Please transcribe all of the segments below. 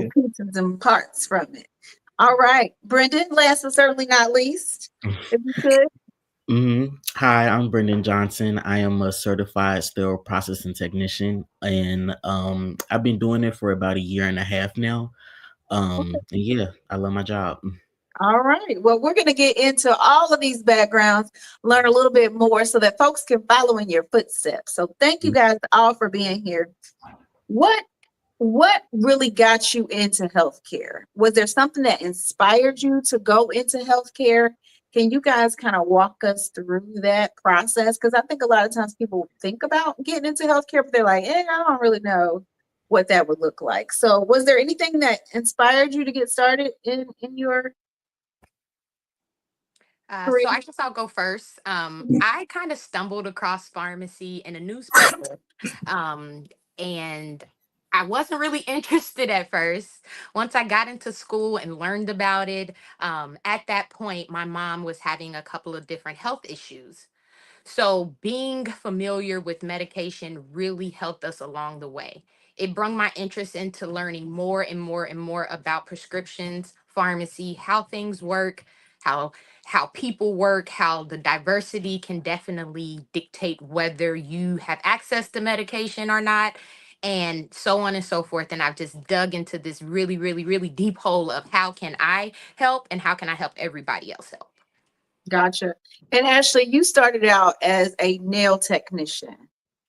little pieces and parts from it. All right, Brendan, last but certainly not least, if you could. Hi, I'm Brendan Johnson. I am a certified sterile processing technician, and I've been doing it for about a year and a half now. And yeah, I love my job. All right. Well, we're going to get into all of these backgrounds, learn a little bit more so that folks can follow in your footsteps. So thank you guys all for being here. What what really got you into healthcare? Was there something that inspired you to go into healthcare? Can you guys kind of walk us through that process? Because I think a lot of times people think about getting into healthcare, but they're like, I don't really know what that would look like. So was there anything that inspired you to get started in your So career? I guess I'll go first. I kind of stumbled across pharmacy in a newspaper, um, and I wasn't really interested at first. Once I got into school and learned about it, at that point, my mom was having a couple of different health issues. So being familiar with medication really helped us along the way. It brought my interest into learning more and more and more about prescriptions, pharmacy, how things work, how how people work, how the diversity can definitely dictate whether you have access to medication or not, and so on and so forth. And I've just dug into this really, really, really deep hole of how can I help and how can I help everybody else help. Gotcha. And Ashley, you started out as a nail technician.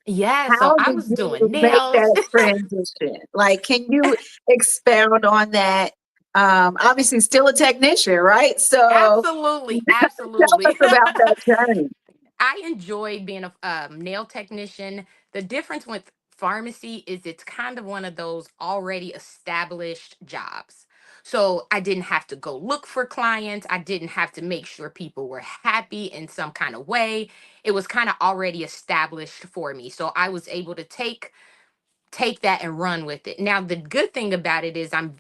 Yeah, so How I did was you doing make nails. that transition? Like, can you expound on that? Obviously, still a technician, right? So Absolutely, tell absolutely. us about that journey. I enjoyed being a nail technician. The difference with pharmacy is it's kind of one of those already established jobs. So I didn't have to go look for clients. I didn't have to make sure people were happy in some kind of way. It was kind of already established for me. So I was able to take that and run with it. Now the good thing about it is I'm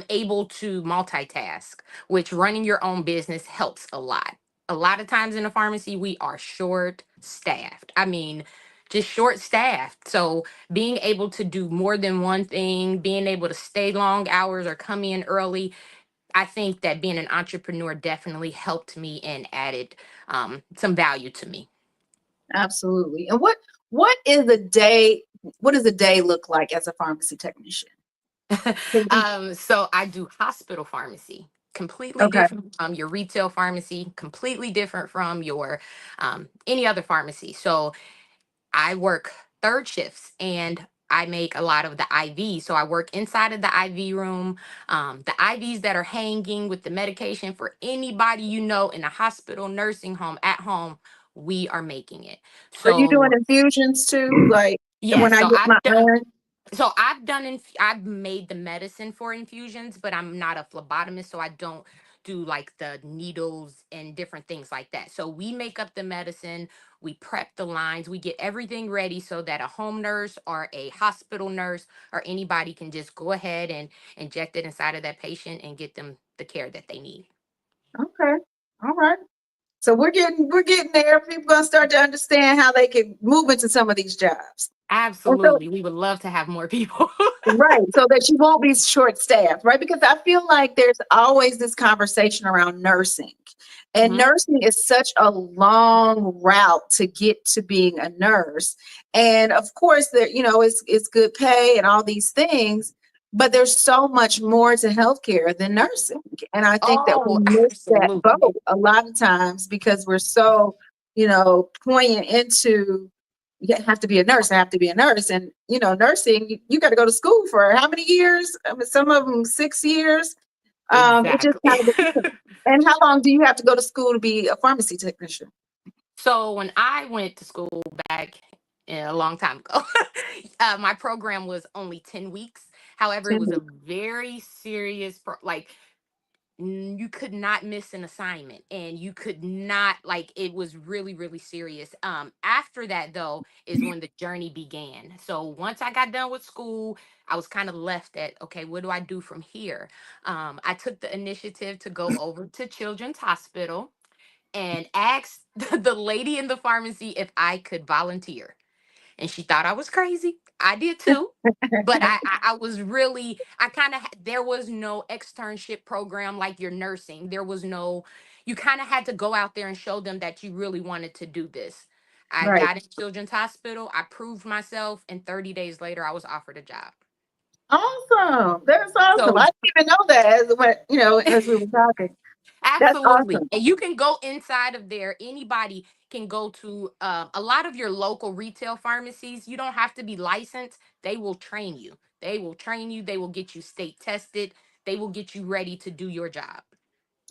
able to multitask, which running your own business helps a lot. A lot of times in a pharmacy, we are short staffed. I mean, just short staffed. So being able to do more than one thing, being able to stay long hours or come in early, I think that being an entrepreneur definitely helped me and added some value to me. Absolutely. And what is a day? What does a day look like as a pharmacy technician? So I do hospital pharmacy, completely Okay. different from your retail pharmacy, completely different from your any other pharmacy. So I work third shifts and I make a lot of the IV. So I work inside of the IV room, the IVs that are hanging with the medication for anybody you know in a hospital, nursing home, at home. We are making it. Are you doing So infusions too? Like when yes, I so get my iron? I've made the medicine for infusions, but I'm not a phlebotomist, so I don't do like the needles and different things like that. So we make up the medicine, we prep the lines, we get everything ready so that a home nurse or a hospital nurse or anybody can just go ahead and inject it inside of that patient and get them the care that they need. Okay. All right. So we're getting there. People gonna start to understand how they can move into some of these jobs. And so Absolutely. We would love to have more people. right, so that you won't be short staffed, right? Because I feel like there's always this conversation around nursing. And Mhm. nursing is such a long route to get to being a nurse. And of course, there, it's good pay and all these things, but there's so much more to healthcare than nursing. And I think that we Oh, miss that boat absolutely. a lot of times because we're so, poignant into you have to be a nurse. I have to be a nurse. And, nursing, you got to go to school for how many years? I mean, some of them 6 years. It just Exactly. kind of depends. And how long do you have to go to school to be a pharmacy technician? So when I went to school back a long time ago, my program was only 10 weeks. However, it 10 was a weeks. very serious, you could not miss an assignment and you could not, like, it was really, really serious. After that, though, is when the journey began. So once I got done with school, I was kind of left at, okay, what do I do from here? I took the initiative to go over to Children's Hospital and asked the lady in the pharmacy if I could volunteer. and she thought I was crazy. I did too. But I was really, I kind of, there was no externship program like your nursing. There was no, you kind of had to go out there and show them that you really wanted to do this. I Right. got in Children's Hospital. I proved myself, and 30 days later, I was offered a job. Awesome. That's awesome. So I didn't even know that as what, as we were talking. That's absolutely. awesome. And you can go inside of there. Anybody can go to a lot of your local retail pharmacies. You don't have to be licensed. They will train you. They will train you. They will get you state tested. They will get you ready to do your job.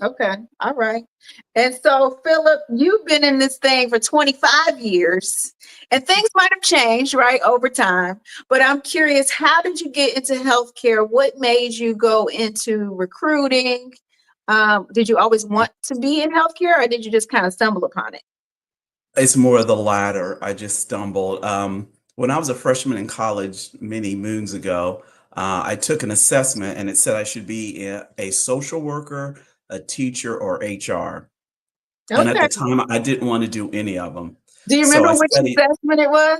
Okay. All right. And so, Philip, you've been in this thing for 25 years, and things might have changed, right, over time. But I'm curious, how did you get into healthcare? What made you go into recruiting? Did you always want to be in healthcare, or did you just kind of stumble upon it? It's more of the latter. I just stumbled. When I was a freshman in college many moons ago, I took an assessment and it said I should be a social worker, a teacher, or HR. And at Okay. the time, I didn't want to do any of them. Do you So remember I which studied. assessment it was?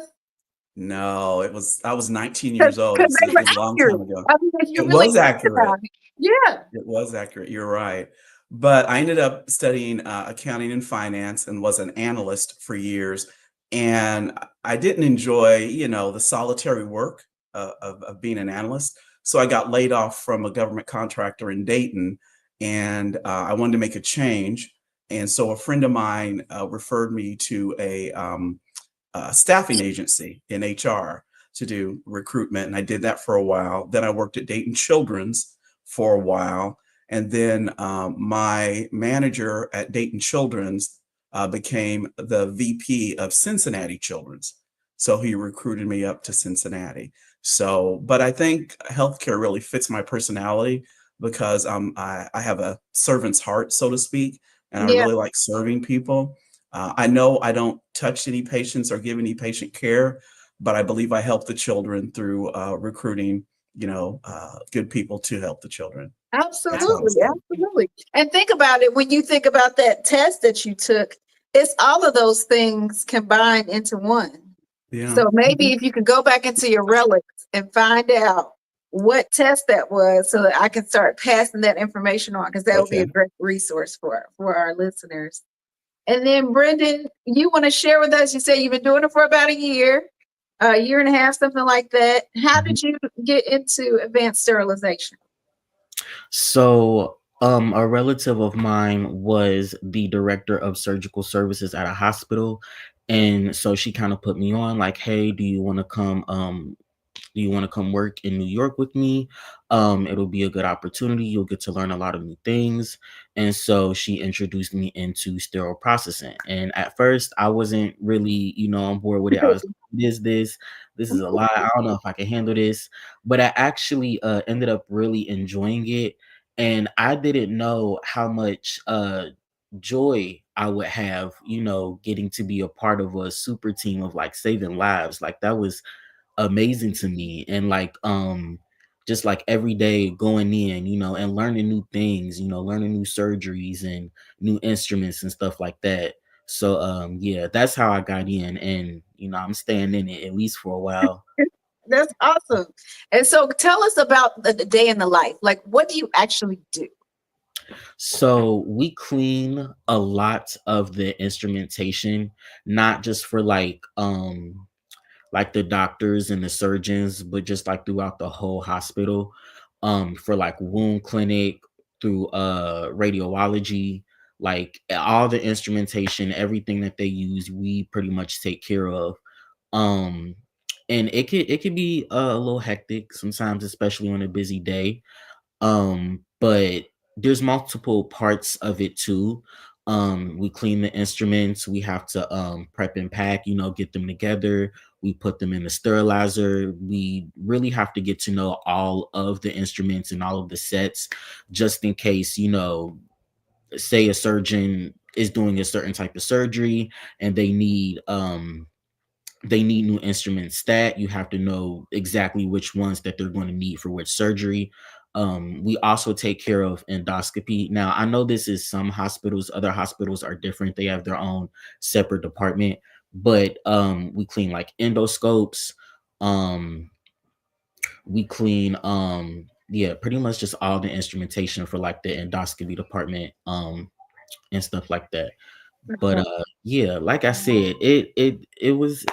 No, I was 19 years old. It Because they were was a long accurate. time ago. I mean, if you It really was think accurate. about it. Yeah. It was accurate. You're right. But I ended up studying accounting and finance and was an analyst for years. And I didn't enjoy, the solitary work of being an analyst. So I got laid off from a government contractor in Dayton, and I wanted to make a change. And so a friend of mine referred me to a staffing agency in HR to do recruitment. And I did that for a while. Then I worked at Dayton Children's for a while. And then my manager at Dayton Children's became the VP of Cincinnati Children's. So he recruited me up to Cincinnati. So, but I think healthcare really fits my personality because I have a servant's heart, so to speak, and I Yeah. really like serving people. I know I don't touch any patients or give any patient care, but I believe I help the children through recruiting, good people to help the children. That's how I Absolutely, see it. absolutely. And think about it, when you think about that test that you took, it's all of those things combined into one. Yeah. So maybe if you could go back into your relics and find out what test that was so that I can start passing that information on, because that would be a Okay. great resource for our listeners. And then Brendan, you want to share with us, you said you've been doing it for about a year and a half, something like that. How did you get into advanced sterilization? So, a relative of mine was the director of surgical services at a hospital, and so she kind of put me on, like, "Hey, do you want to come? Do you want to come work in New York with me? It'll be a good opportunity. You'll get to learn a lot of new things." And so she introduced me into sterile processing. And at first, I wasn't really, on board with it. I was, "What is this? This is a lot. I don't know if I can handle this." But I actually ended up really enjoying it. And I didn't know how much joy I would have, getting to be a part of a super team of like saving lives. Like that was amazing to me. And like just like every day going in, and learning new things, learning new surgeries and new instruments and stuff like that. So yeah, that's how I got in, and I'm staying in it at least for a while. That's awesome. And so tell us about the day in the life. Like, what do you actually do? So we clean a lot of the instrumentation, not just for like the doctors and the surgeons, but just like throughout the whole hospital, for like wound clinic, through radiology, like all the instrumentation, everything that they use, we pretty much take care of. Um, and it could be a little hectic sometimes, especially on a busy day. But there's multiple parts of it too. We clean the instruments, we have to prep and pack, get them together, we put them in the sterilizer. We really have to get to know all of the instruments and all of the sets, just in case, say a surgeon is doing a certain type of surgery and they need new instruments stat. You have to know exactly which ones that they're going to need for which surgery. We also take care of endoscopy. Now, I know this is some hospitals, other hospitals are different. They have their own separate department, but we clean like endoscopes. Um, we clean yeah, pretty much just all the instrumentation for like the endoscopy department and stuff like that. But Okay. yeah, like I said, it was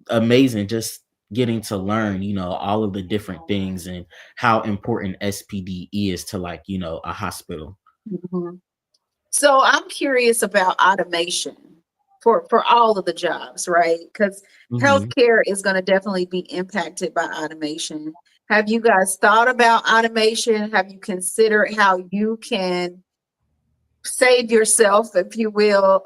amazing just getting to learn, all of the different things and how important SPD is to like, a hospital. Mhm. So I'm curious about automation for all of the jobs, right? Because Mhm. healthcare is going to definitely be impacted by automation. Have you guys thought about automation? Have you considered how you can save yourself, if you will,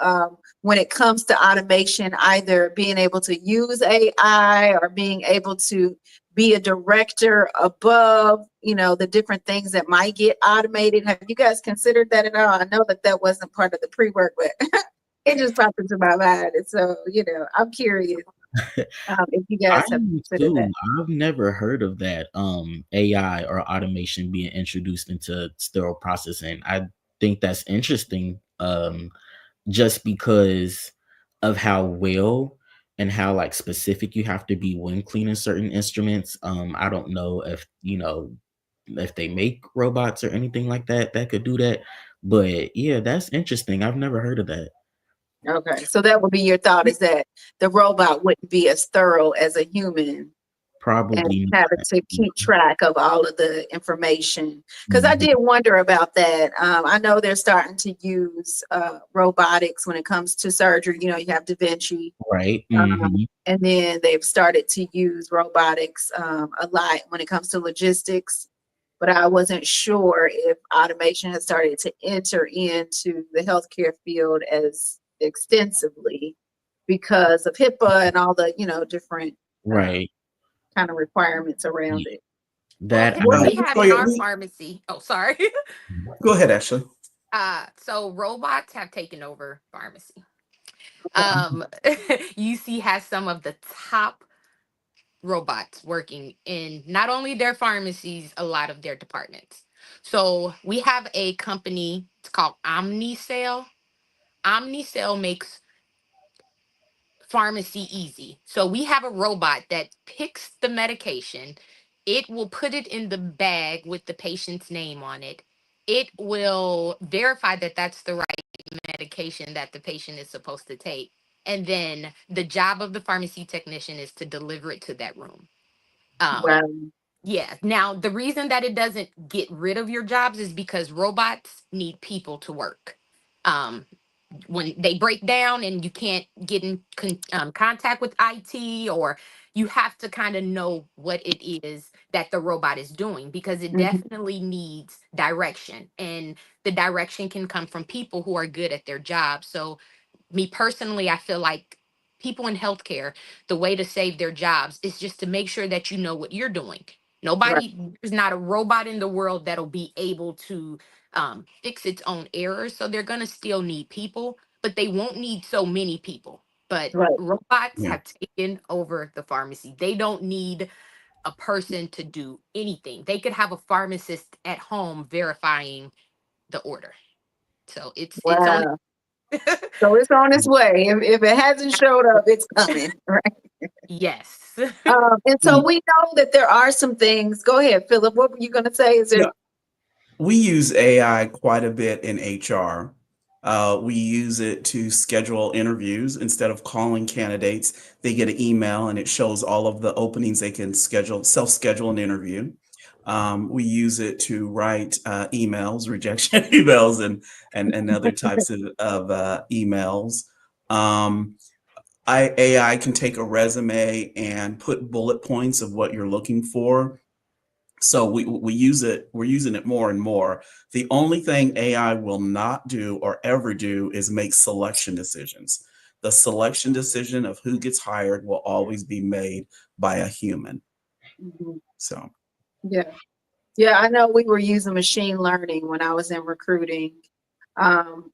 when it comes to automation, either being able to use AI or being able to be a director above, the different things that might get automated. Have you guys considered that at all? I know that that wasn't part of the pre-work, but it just popped into my mind. And so, I'm curious if you I guys have am considered that. too. I've never heard of that AI or automation being introduced into sterile processing. I think that's interesting. Just because of how well and how like specific you have to be when cleaning certain instruments. I don't know if they make robots or anything like that that could do that. But yeah, that's interesting. I've never heard of that. Okay. So that would be your thought, is that the robot wouldn't be as thorough as a human and Probably having not. to keep track of all of the information. Because I Mhm. did wonder about that. I know they're starting to use robotics when it comes to surgery. You have Da Vinci, Right. um, Mhm. and then they've started to use robotics a lot when it comes to logistics. But I wasn't sure if automation has started to enter into the healthcare field as extensively because of HIPAA and all the, different uh, Right. kind of requirements around Yeah. it. Well, That What? we have in Latoya, our pharmacy. Oh, sorry. go ahead, Ashley. So robots have taken over pharmacy. Okay. UC has some of the top robots working in not only their pharmacies, a lot of their departments. So we have a company, it's called OmniCell. OmniCell makes pharmacy easy. So we have a robot that picks the medication. It will put it in the bag with the patient's name on it. It will verify that that's the right medication that the patient is supposed to take. And then the job of the pharmacy technician is to deliver it to that room. Um, Wow. yeah. Now, the reason that it doesn't get rid of your jobs is because robots need people to work. Um, when they break down and you can't get in contact with IT, or you have to kind of know what it is that the robot is doing, because it Mhm. definitely needs direction, and the direction can come from people who are good at their job. So me personally, I feel like people in healthcare, the way to save their jobs is just to make sure that you know what you're doing. Right. There's not a robot in the world that'll be able to fix its own errors. So they're going to still need people, but they won't need so many people. But Right. robots Yeah. have taken over the pharmacy. They don't need a person to do anything. They could have a pharmacist at home verifying the order. So it's on. Wow. So it's on its way. If it hasn't showed up, it's coming. Right. Yes. And so we know that there are some things. Go ahead, Philip. What were you going to say? Is there? Yeah, we use AI quite a bit in HR. We use it to schedule interviews. Instead of calling candidates, they get an email and it shows all of the openings they can self-schedule an interview. We use it to write emails, rejection emails, and other types of emails. Um, AI can take a resume and put bullet points of what you're looking for, so we use it. We're using it more and more. The only thing AI will not do or ever do is make selection decisions. The selection decision of who gets hired will always be made by a human. Mhm. So Yeah. Yeah, I know we were using machine learning when I was in recruiting,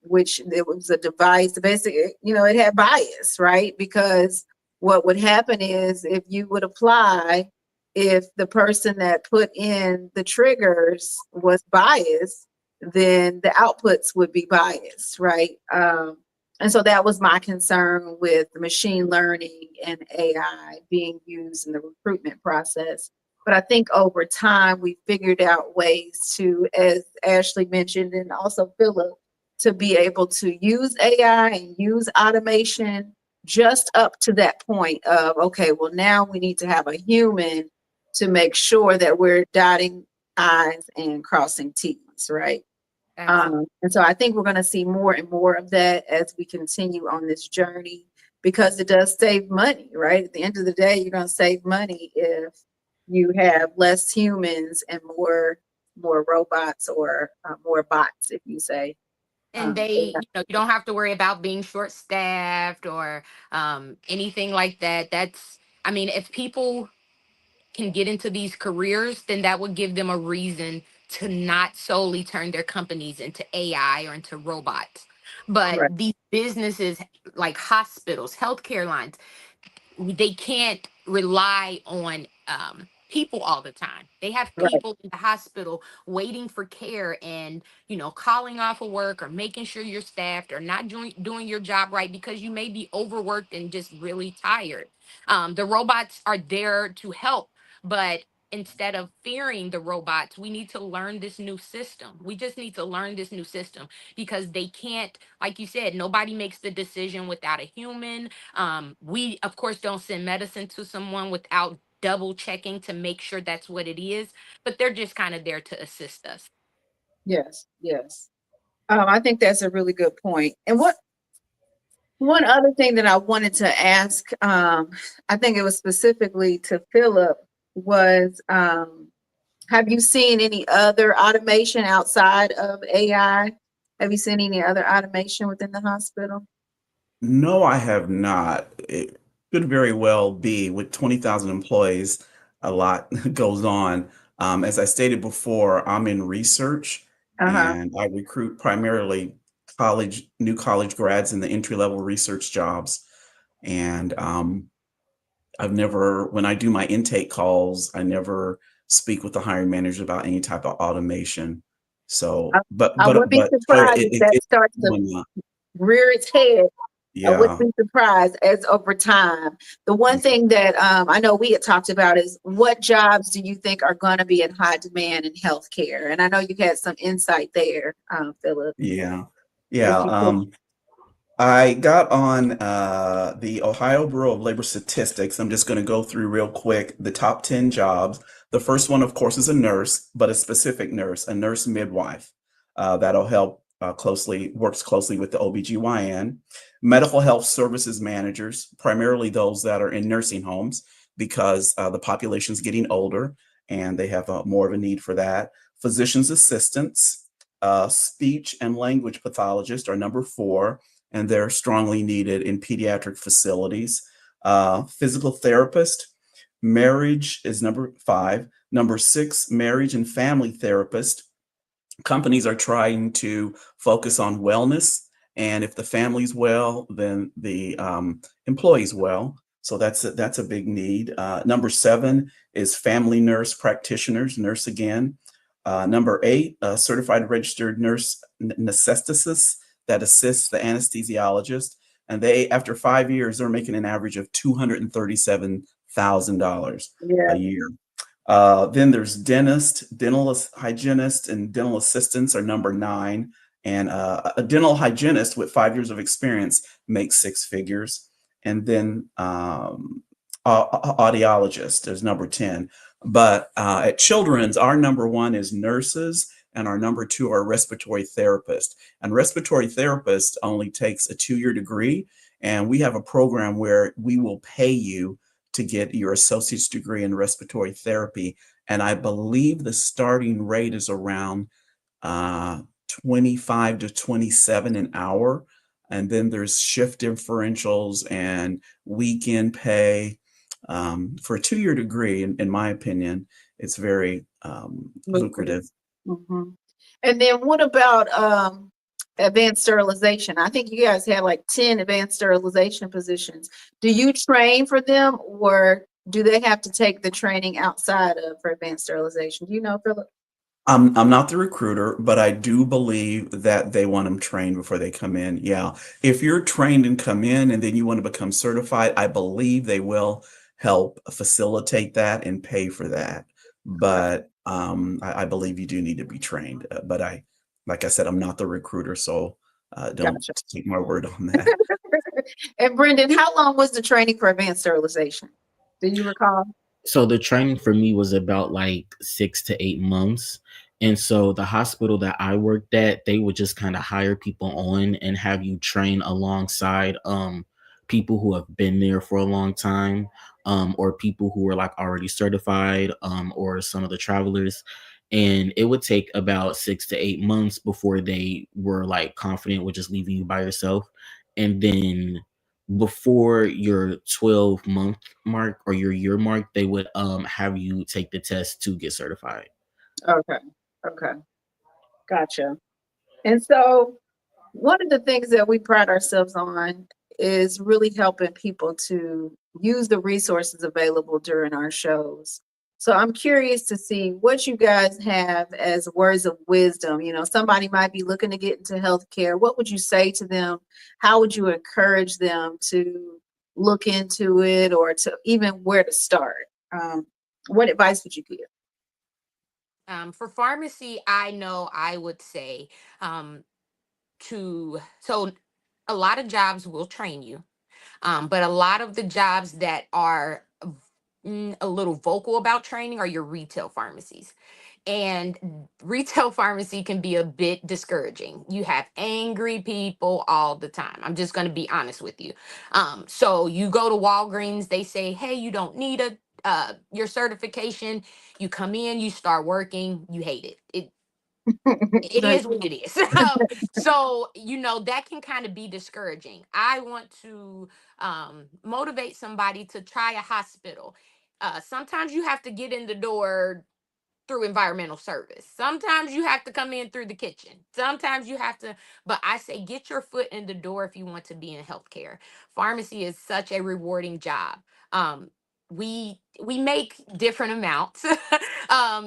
which it was a device. Basically, it had bias, right? Because what would happen is if you would apply, if the person that put in the triggers was biased, then the outputs would be biased, right? And so that was my concern with machine learning and AI being used in the recruitment process. But I think over time, we figured out ways to, as Ashley mentioned, and also Philip, to be able to use AI and use automation just up to that point of, okay, well, now we need to have a human to make sure that we're dotting I's and crossing T's, right? And so I think we're going to see more and more of that as we continue on this journey, because it does save money, right? At the end of the day, you're going to save money if you have less humans and more robots or more bots, if you say. And they, you don't have to worry about being short staffed or anything like that. That's, I mean, if people can get into these careers, then that would give them a reason to not solely turn their companies into AI or into robots. But Right, these businesses like hospitals, healthcare lines, they can't rely on people all the time. They have right, people in the hospital waiting for care and, calling off of work or making sure you're staffed or not doing your job right because you may be overworked and just really tired. The robots are there to help, but instead of fearing the robots, we need to learn this new system. We just need to learn this new system because they can't, like you said, nobody makes the decision without a human. We, of course, don't send medicine to someone without double checking to make sure that's what it is, but they're just kind of there to assist us. yes, yes. I think that's a really good point. And one other thing that I wanted to ask, I think it was specifically to Philip, was have you seen any other automation outside of AI? Have you seen any other automation within the hospital? No, I have not. It could very well be with 20,000 employees, a lot goes on. As I stated before, I'm in research Uh-huh. and I recruit primarily new college grads in the entry level research jobs. And when I do my intake calls, I never speak with the hiring manager about any type of automation. So, I, I would be however, surprised if that it's starts to going on. rear its head. I wouldn't Yeah. be surprised as over time. The one thing that I know we had talked about is, what jobs do you think are going to be in high demand in healthcare? And I know you had some insight there, Philip. Yeah. If Yeah. you could. I got on the Ohio Bureau of Labor Statistics. I'm just going to go through real quick the top 10 jobs. The first one, of course, is a nurse, but a specific nurse, a nurse midwife. That'll help works closely with the OBGYN. Medical health services managers, primarily those that are in nursing homes because the population's getting older and they have more of a need for that. Physician's assistants, speech and language pathologists are number 4, and they're strongly needed in pediatric facilities. Physical therapist, marriage is number 5. Number 6, marriage and family therapist. Companies are trying to focus on wellness, and if the family's well, then the employee's well. So that's a big need. Number 7 is family nurse practitioners, nurse again. Number 8, certified registered nurse anesthetist that assists the anesthesiologist. And after 5 years, they're making an average of $237,000 Yeah. a year. Then there's dentist, dental hygienist, and dental assistants are number 9. And a dental hygienist with 5 years of experience makes 6 figures. And then audiologist is number 10. But at Children's, our number 1 is nurses, and our number 2 are respiratory therapists. And respiratory therapist only takes a 2-year degree, and we have a program where we will pay you to get your associate's degree in respiratory therapy. And I believe the starting rate is around 25 to 27 an hour. And then there's shift differentials and weekend pay. For a 2-year degree, in my opinion, it's very lucrative. Mhm. And then what about advanced sterilization? I think you guys have like 10 advanced sterilization positions. Do you train for them, or do they have to take the training outside of for advanced sterilization? Do you know, Philip? I'm not the recruiter, but I do believe that they want them trained before they come in. Yeah. If you're trained and come in and then you want to become certified, I believe they will help facilitate that and pay for that. But I believe you do need to be trained. But like I said, I'm not the recruiter, so don't Gotcha. take my word on that. And Brendan, how long was the training for advanced sterilization? Do you recall? So the training for me was about like 6 to 8 months. And so the hospital that I worked at, they would just kind of hire people on and have you train alongside people who have been there for a long time, or people who were like already certified, or some of the travelers. And it would take about 6 to 8 months before they were like confident with just leaving you by yourself. And then before your 12-month mark or your year mark, they would have you take the test to get certified. Okay. Okay. Gotcha. And so one of the things that we pride ourselves on is really helping people to use the resources available during our shows. So I'm curious to see what you guys have as words of wisdom. You know, somebody might be looking to get into healthcare. What would you say to them? How would you encourage them to look into it or to even where to start? What advice would you give? For pharmacy, I know I would say um, so a lot of jobs will train you, but a lot of the jobs that are a little vocal about training are your retail pharmacies. And retail pharmacy can be a bit discouraging. You have angry people all the time. I'm just going to be honest with you. So you go to Walgreens, they say, "Hey, you don't need your certification." You come in, you start working, you hate it. It That- is what it is. So, that can kind of be discouraging. I want to motivate somebody to try a hospital. Sometimes you have to get in the door through environmental service. Sometimes you have to come in through the kitchen. Sometimes you have to, but I say get your foot in the door if you want to be in healthcare. Pharmacy is such a rewarding job. Um, we make different amounts.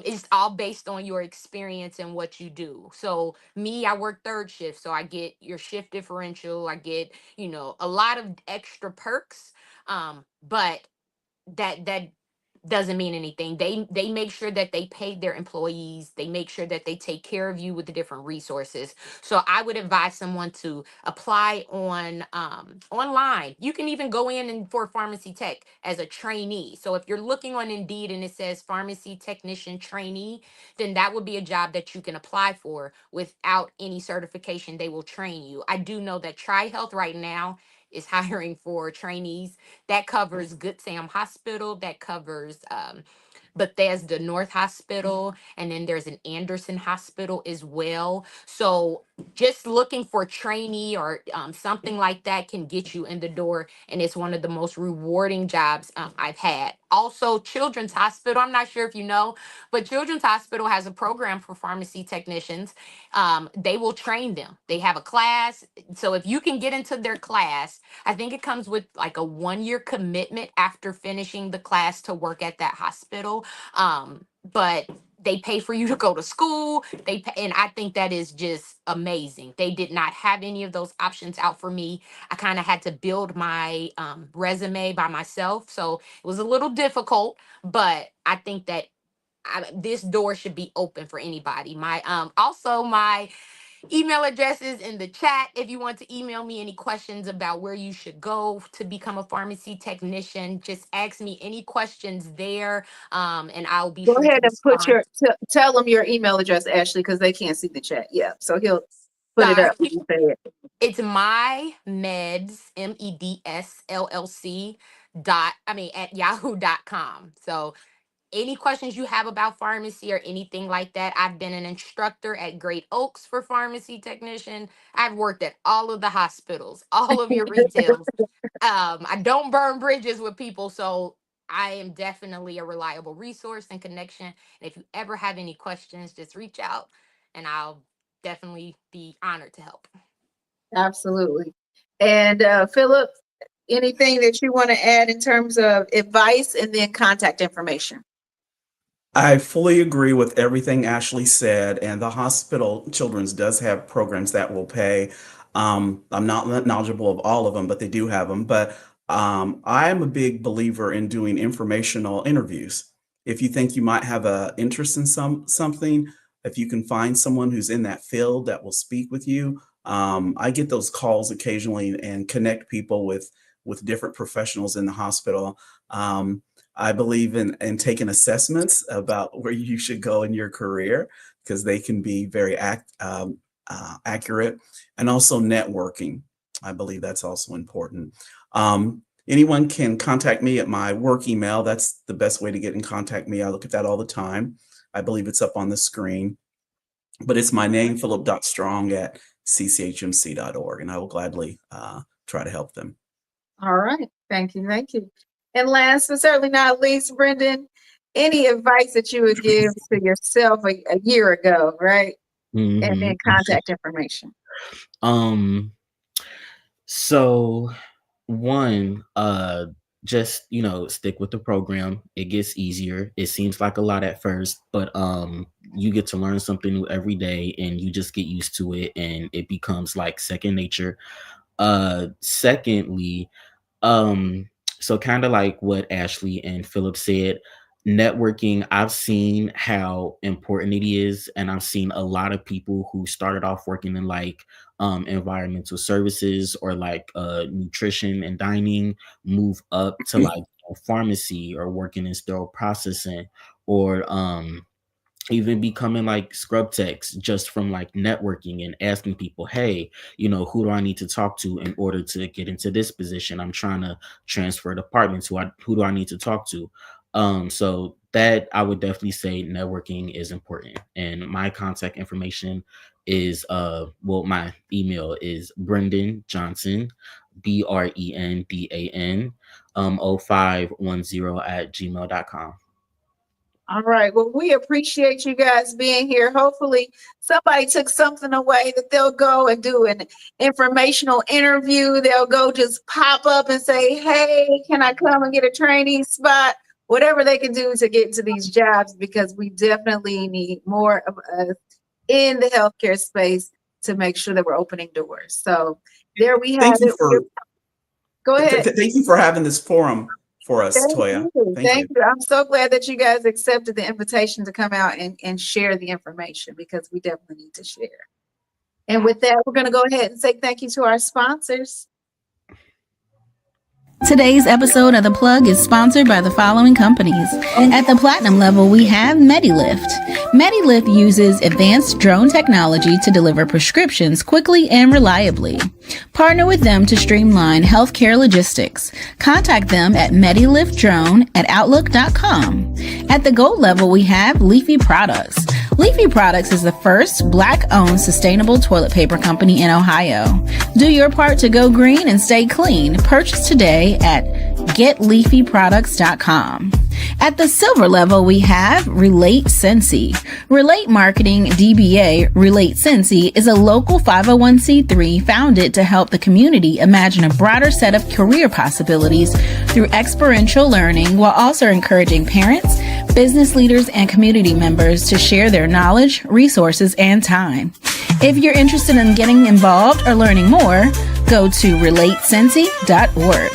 It's all based on your experience and what you do. So me, I work third shift, so I get your shift differential. I get a lot of extra perks. But that doesn't mean anything. They make sure that they pay their employees. They make sure that they take care of you with the different resources. So I would advise someone to apply online. You can even go in and for pharmacy tech as a trainee. So if you're looking on Indeed and it says pharmacy technician trainee, then that would be a job that you can apply for without any certification. They will train you. I do know that TriHealth right now is hiring for trainees. That covers Good Sam Hospital. That covers Bethesda North Hospital. And then there's an Anderson Hospital as well. So just looking for trainee or something like that can get you in the door. And it's one of the most rewarding jobs I've had. Also, Children's Hospital. I'm not sure if you know, but Children's Hospital has a program for pharmacy technicians. They will train them. They have a class. So if you can get into their class, I think it comes with like a 1 year commitment after finishing the class to work at that hospital. But they pay for you to go to school. They pay, and I think that is just amazing. They did not have any of those options out for me. I kind of had to build my resume by myself, so it was a little difficult. But I think that this door should be open for anybody. My email address is in the chat if you want to email me any questions about where you should go to become a pharmacy technician. Just ask me any questions there, and I'll be Go sure to ahead and put respond. tell them your email address, Ashley, because they can't see the chat. Yeah, so he'll put it Sorry. up when you say it. It's my meds, MEDS LLC at yahoo.com. So any questions you have about pharmacy or anything like that, I've been an instructor at Great Oaks for pharmacy technician. I've worked at all of the hospitals, all of your retails. I don't burn bridges with people, so I am definitely a reliable resource and connection. And if you ever have any questions, just reach out and I'll definitely be honored to help. Absolutely. And Philip, anything that you want to add in terms of advice and then contact information? I fully agree with everything Ashley said, and the hospital children's does have programs that will pay. I'm not knowledgeable of all of them, but they do have them. But I am a big believer in doing informational interviews. If you think you might have a interest in something, if you can find someone who's in that field that will speak with you, I get those calls occasionally and connect people with different professionals in the hospital. I believe in taking assessments about where you should go in your career because they can be very accurate, and also networking. I believe that's also important. Anyone can contact me at my work email. That's the best way to get in contact me. I look at that all the time. I believe it's up on the screen, but it's my name, philip.strong@cchmc.org, and I will gladly try to help them. All right. Thank you. Thank you. And last but certainly not least, Brendan, any advice that you would give to yourself a year ago, right? And then contact information. So one, just, stick with the program. It gets easier. It seems like a lot at first, but you get to learn something new every day and you just get used to it and it becomes like second nature. Secondly, so kind of like what Ashley and Philip said, networking, I've seen how important it is. And I've seen a lot of people who started off working in like environmental services or like nutrition and dining move up to like pharmacy or working in sterile processing or even becoming like scrub techs just from like networking and asking people, hey, who do I need to talk to in order to get into this position? I'm trying to transfer departments. Who do I need to talk to? So that I would definitely say networking is important. And my contact information is my email is Brendan Johnson, BRENDAN 0510 @gmail.com. All right. Well, we appreciate you guys being here. Hopefully somebody took something away that they'll go and do an informational interview. They'll go just pop up and say, hey, can I come and get a training spot? Whatever they can do to get into these jobs, because we definitely need more of us in the healthcare space to make sure that we're opening doors. So there we have it. Go ahead. Thank you for having this forum for us, Toya. Thank you. I'm so glad that you guys accepted the invitation to come out and share the information, because we definitely need to share. And with that, we're going to go ahead and say thank you to our sponsors. Today's episode of The Plug is sponsored by the following companies. At the platinum level, we have MediLift. MediLift uses advanced drone technology to deliver prescriptions quickly and reliably. Partner with them to streamline healthcare logistics. Contact them at mediliftdrone@outlook.com. At the gold level, we have Leafy Products. Leafy Products is the first Black-owned sustainable toilet paper company in Ohio. Do your part to go green and stay clean. Purchase today at getleafyproducts.com. At the silver level, we have Relate Sensi. Relate Marketing DBA Relate Sensi is a local 501c3 founded to help the community imagine a broader set of career possibilities through experiential learning, while also encouraging parents, business leaders, and community members to share their knowledge, resources, and time. If you're interested in getting involved or learning more, go to relatesensi.org.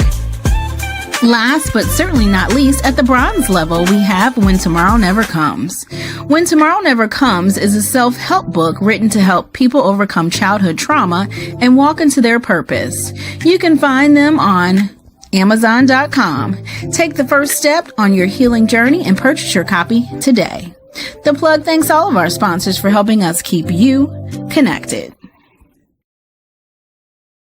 Last but certainly not least, at the bronze level, we have When Tomorrow Never Comes. When Tomorrow Never Comes is a self-help book written to help people overcome childhood trauma and walk into their purpose. You can find them on Amazon.com. Take the first step on your healing journey and purchase your copy today. The Plug thanks all of our sponsors for helping us keep you connected.